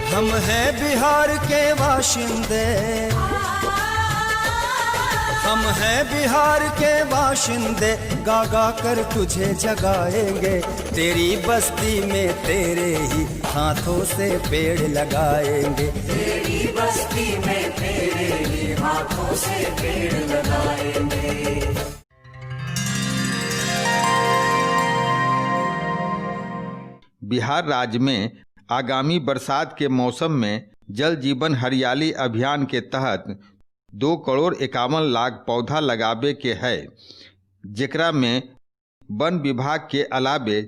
हम हैं बिहार के बाशिंदे, हम हैं बिहार के बाशिंदे, गा गा कर तुझे जगाएंगे। तेरी बस्ती में तेरे ही हाथों से पेड़ लगाएंगे। तेरी बस्ती में तेरे ही हाथों से पेड़ लगाएंगे। बिहार राज्य में आगामी बरसात के मौसम में जल जीवन हरियाली अभियान के तहत 2,51,00,000 पौधा लगाबे के है, जेकरा में वन विभाग के अलावे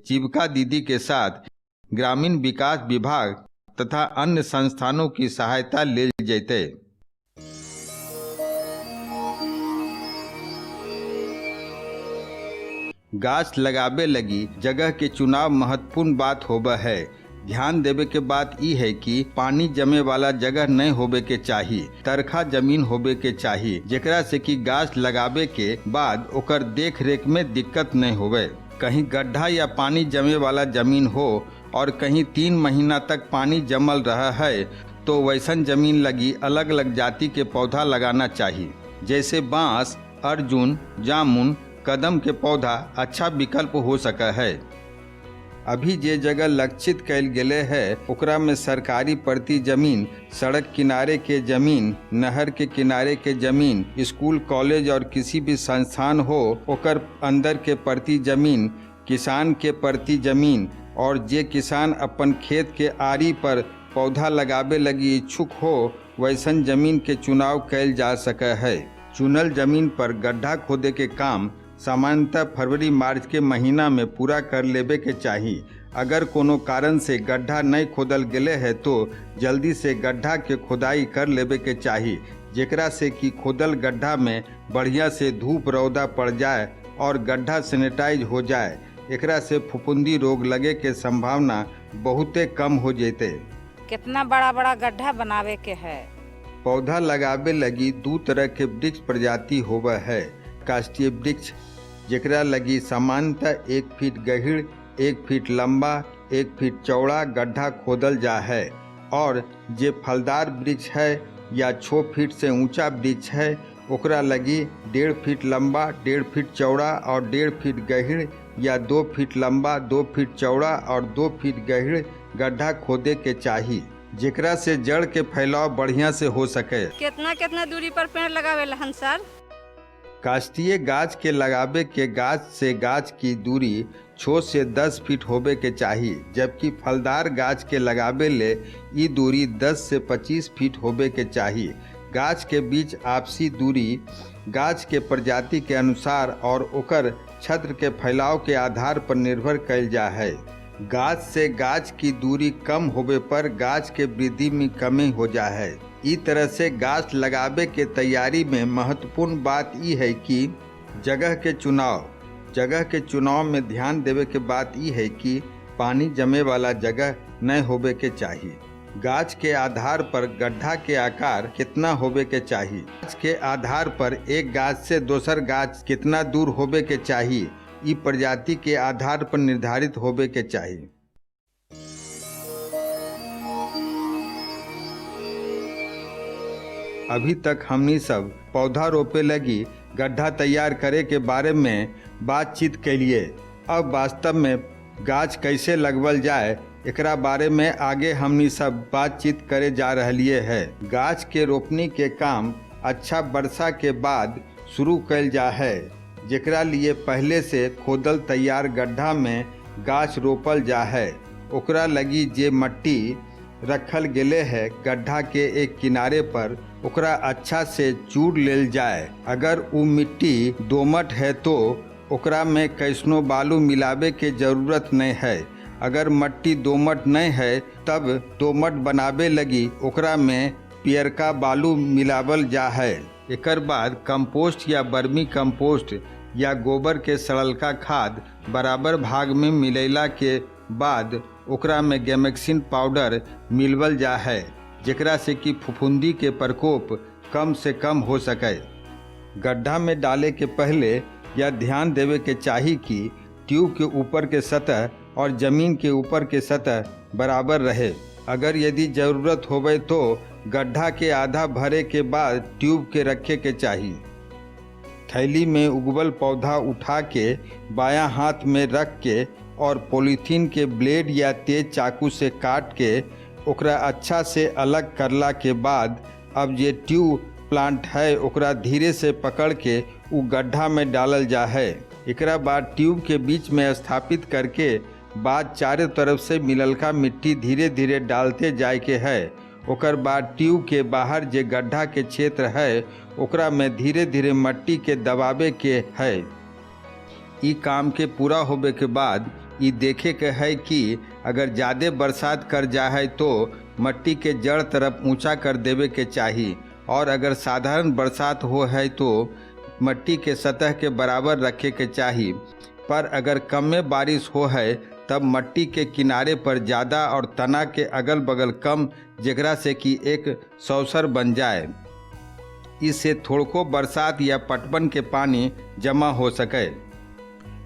जीविका दीदी के साथ ग्रामीण विकास विभाग तथा अन्य संस्थानों की सहायता लेल जैते। गाछ लगाबे लगी जगह के चुनाव महत्वपूर्ण बात होबे है। ध्यान देवे के बात ई है कि पानी जमे वाला जगह नहीं होबे के चाहिए, तरखा जमीन होबे के चाहिए, जेकरा से कि गाछ लगाबे के बाद ओकर देख रेख में दिक्कत नहीं होवे। कहीं गड्ढा या पानी जमे वाला जमीन हो और कहीं 3 महीना तक पानी जमल रहा है तो वैसन जमीन लगी अलग अलग जाति के पौधा लगाना चाहिए, जैसे बांस, अर्जुन, जामुन, कदम के पौधा अच्छा विकल्प हो सका है। अभी जे जगह लक्षित कैल गेले है ओकरा में सरकारी प्रति जमीन, सड़क किनारे के जमीन, नहर के किनारे के जमीन, स्कूल कॉलेज और किसी भी संस्थान हो ओकर अंदर के प्रति जमीन, किसान के प्रति जमीन और जे किसान अपन खेत के आरी पर पौधा लगाबे लगी इच्छुक हो वैसन जमीन के चुनाव कैल जा सका है। चुनल जमीन पर गड्ढा खोदे के काम सामान्यतः फरवरी मार्च के महीना में पूरा कर लेबे के चाहिए। अगर कोनो कारण से गड्ढा नहीं खोदल गेले है तो जल्दी से गड्ढा के खोदाई कर लेबे के चाहिए, जेकरा से कि खोदल गड्ढा में बढ़िया से धूप रौदा पड़ जाए और गड्ढा सैनिटाइज हो जाए। एकरा से फफूंदी रोग लगे के संभावना बहुते कम हो जेते। कितना बड़ा बड़ा गड्ढा बनावे के है। पौधा लगाबे लगी 2 तरह के वृक्ष प्रजाति होवे है। काष्ठीय वृक्ष, जेकरा लगी सामान्यतः 1 फीट गहीर, 1 फीट लंबा, 1 फीट चौड़ा गड्ढा खोदल जा है, और जे फलदार वृक्ष है या 6 फीट से ऊंचा वृक्ष है ओकरा लगी 1.5 फीट लंबा, 1.5 फीट चौड़ा और 1.5 फीट गहीर या 2 फीट लंबा, 2 फीट चौड़ा और 2 फीट गहीर गड्ढा खोदे के चाहिए, जेकरा से जड़ के फैलाव बढ़िया से हो सके। कितना दूरी पर पेड़ लगावे लहन सर? काष्ठीय गाछ के लगाबे के गाछ से गाछ की दूरी 6 से 10 फीट होबे के चाहिए, जबकि फलदार गाछ के लगाबे ले ई दूरी 10 से 25 फीट होबे के चाहिए। गाछ के बीच आपसी दूरी गाछ के प्रजाति के अनुसार और ओकर क्षेत्र के फैलाव के आधार पर निर्भर कैल जा है। गाछ से गाछ की दूरी कम होबे पर गाछ के वृद्धि में कमी हो जा है। इस तरह से गाछ लगाबे के तैयारी में महत्वपूर्ण बात यह है कि जगह के चुनाव में ध्यान देवे के बात यह है कि पानी जमे वाला जगह नहीं होबे के चाहिए। गाछ के आधार पर गड्ढा के आकार कितना होबे के चाहिए। गाछ के आधार पर एक गाछ से दोसर गाछ कितना दूर होबे के चाहिए, ई प्रजाति के आधार पर निर्धारित होबे के चाहिए। अभी तक हमनी सब पौधा रोपे लगी गड्ढा तैयार करे के बारे में बातचीत कैलिए। अब वास्तव में गाछ कैसे लगवल जाए एकरा बारे में आगे हमनी सब बातचीत करे जा रहलिए है। गाछ के रोपनी के काम अच्छा वर्षा के बाद शुरू कैल जा है, जेकरा लिए पहले से खोदल तैयार गड्ढा में गाछ रोपल जा है। ओकरा लगी जे मट्टी रखल गेले है गड्ढा के एक किनारे पर ओकरा अच्छा से चूर लेल जाए। अगर वो मिट्टी दोमट है तो ओकरा में कैसनो बालू मिलावे के जरूरत नहीं है। अगर मट्टी दोमट नहीं है तब दोमट बनावे लगी ओकरा में पियरका बालू मिलावल जा है। एकर बाद कंपोस्ट या वर्मी कंपोस्ट या गोबर के सड़लका खाद बराबर भाग में मिलैला के बाद ओकरा में गैमेक्सिन पाउडर मिलवल जा है, जेकरा से कि फफूंदी के प्रकोप कम से कम हो सके। गड्ढा में डाले के पहले यह ध्यान देवे के चाहिए कि ट्यूब के ऊपर के सतह और जमीन के ऊपर के सतह बराबर रहे। अगर यदि जरूरत होवे तो गड्ढा के आधा भरे के बाद ट्यूब के रखे के चाहिए। थैली में उगवल पौधा उठा के बायां हाथ में रख के और पॉलीथीन के ब्लेड या तेज चाकू से काट के ओकरा अच्छा से अलग करला के बाद अब जे ट्यूब प्लांट है ओकरा धीरे से पकड़ के उ गड्ढा में डालल जा है। एकरा बाद ट्यूब के बीच में स्थापित करके बाद चारों तरफ से मिललका मिट्टी धीरे धीरे डालते जाए के है। ओकर बाद ट्यूब के बाहर जे गड्ढा के क्षेत्र है ओकरा में धीरे धीरे मट्टी के दबावे के है। ई काम के पूरा होबे के बाद ई देखे के है कि अगर ज़्यादा बरसात कर जाए तो मट्टी के जड़ तरफ ऊंचा कर देवे के चाहिए और अगर साधारण बरसात हो है तो मट्टी के सतह के बराबर रखे के चाहिए। पर अगर कम में बारिश हो है तब मट्टी के किनारे पर ज़्यादा और तना के अगल बगल कम, जेकरा से कि एक सौसर बन जाए। इससे थोड़को बरसात या पटवन के पानी जमा हो सके।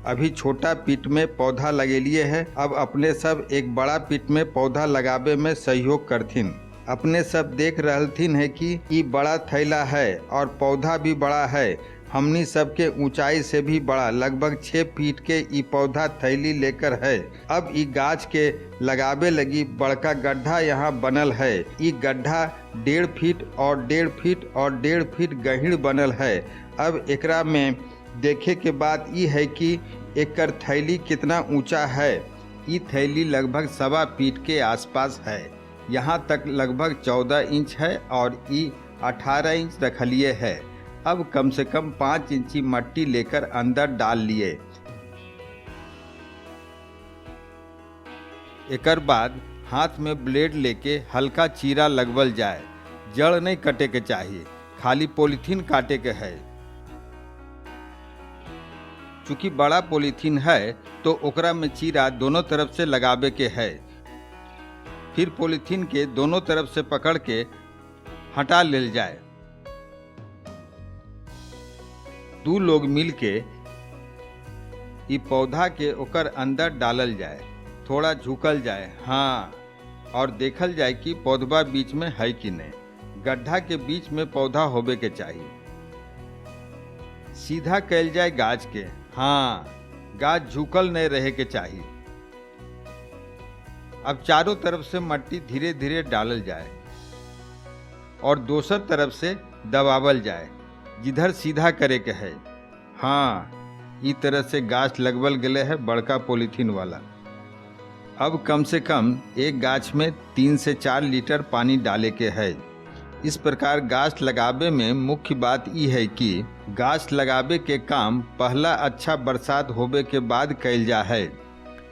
अभी छोटा पिट में पौधा लगेलिए है, अब अपने सब एक बड़ा पिट में पौधा लगावे में सहयोग करथिन। अपने सब देख रहलथिन है कि ई बड़ा थैला है और पौधा भी बड़ा है। हमनी सबके ऊंचाई से भी बड़ा, लगभग 6 फीट के ई पौधा थैली लेकर है। अब ई गाछ के लगावे लगी बड़का गड्ढा यहाँ बनल है। ई गड्ढा 1.5 फीट और 1.5 फीट और 1.5 फीट गहीर बनल है। अब एकरा में देखे के बात ई है कि एकर थैली कितना ऊंचा है। ई थैली लगभग 1.25 फीट के आसपास है। यहाँ तक लगभग 14 इंच है और ई 18 इंच रखलिए है। अब कम से कम 5 इंची मट्टी लेकर अंदर डाल लिए। एकर बाद हाथ में ब्लेड लेके हल्का चीरा लगवल जाए। जड़ नहीं कटे के चाहिए, खाली पॉलीथीन काटे के है। चूंकि बड़ा पॉलीथीन है तो ओकरा में चीरा दोनों तरफ से लगावे के है। फिर पॉलीथीन के दोनों तरफ से पकड़ के हटा लेल जाए। 2 लोग मिल के ई पौधा के ओकर अंदर डालल जाए, थोड़ा झुकल जाए, हाँ, और देखल जाए कि पौधवा बीच में है कि नहीं। गड्ढा के बीच में पौधा होबे के चाहिए। सीधा कैल जाए गाछ के, हाँ, गाछ झुकल नहीं रहे के चाहिए। अब चारों तरफ से मट्टी धीरे धीरे डालल जाए और दूसर तरफ से दबावल जाए, जिधर सीधा करे के है। हाँ, इस तरह से गाछ लगवल गले है बड़का पॉलीथीन वाला। अब कम से कम एक गाछ में 3 से 4 लीटर पानी डाले के है। इस प्रकार गाछ लगावे में मुख्य बात यह है कि गाछ लगावे के काम पहला अच्छा बरसात होबे के बाद कैल जा है।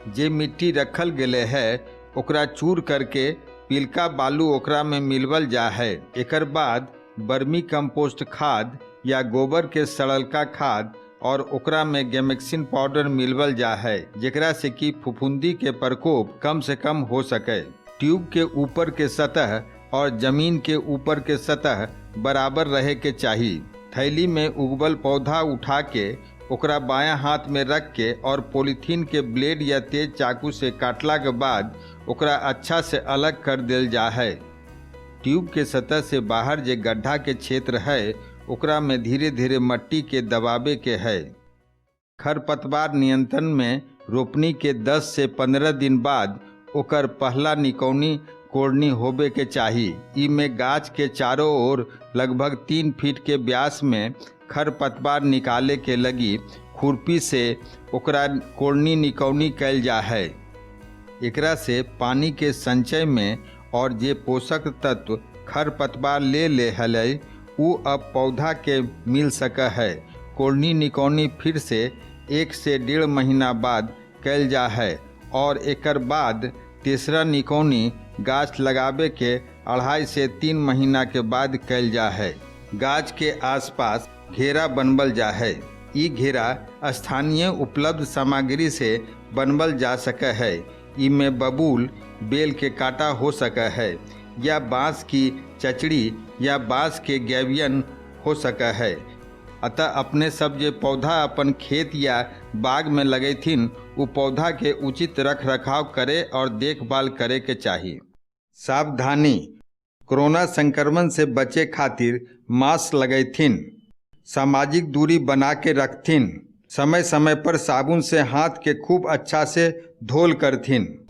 जे मिट्टी रखल गले है ओकरा चूर करके पिलका बालू ओकरा में मिलवल जा है। एकर बाद वर्मी कंपोस्ट खाद या गोबर के सड़लका खाद और ओकरा में गैमेक्सिन पाउडर मिलवल जा है, जेकरा से कि फफूंदी के प्रकोप कम से कम हो सके। ट्यूब के ऊपर के सतह और जमीन के ऊपर के सतह बराबर रहे के चाहिए। थैली में उगवल पौधा उठा के ओकरा बायां हाथ में रख के और पॉलीथीन के ब्लेड या तेज चाकू से काटला के बाद ओकरा अच्छा से अलग कर देल जा है। ट्यूब के सतह से बाहर जे गड्ढा के क्षेत्र है ओकरा में धीरे धीरे मट्टी के दबावे के है। खरपतवार नियंत्रण में रोपनी के 10 से 15 दिन बाद ओकर पहला निकौनी कोड़नी होबे के चाहिए। ई में गाछ के चारों ओर लगभग 3 फीट के व्यास में खरपतवार निकाले के लगी खुरपी से ओकरा कोड़नी निकौनी कैल जा है। एकरा से पानी के संचय में और जे पोषक तत्व खरपतवार ले हलै उ अब पौधा के मिल सका है। कोड़नी निकौनी फिर से 1 से 1.5 महीना बाद कैल जा है और एकर बाद तीसरा निकौनी गाछ लगावे के 2.5 से 3 महीना के बाद कैल जा है। गाछ के आसपास घेरा बनबल जा है। ई घेरा स्थानीय उपलब्ध सामग्री से बनबल जा सके है। इमें बबूल, बेल के काटा हो सका है या बांस की चचड़ी या बांस के गैवियन हो सका है। अतः अपने सब जे पौधा अपन खेत या बाग में लगेथिन उ पौधा के उचित रख रखाव करे और देखभाल करे के चाहिए। सावधानी, कोरोना संक्रमण से बचे खातिर मास्क लगैथिन, सामाजिक दूरी बना के रखथिन, समय समय पर साबुन से हाथ के खूब अच्छा से धोल करथिन।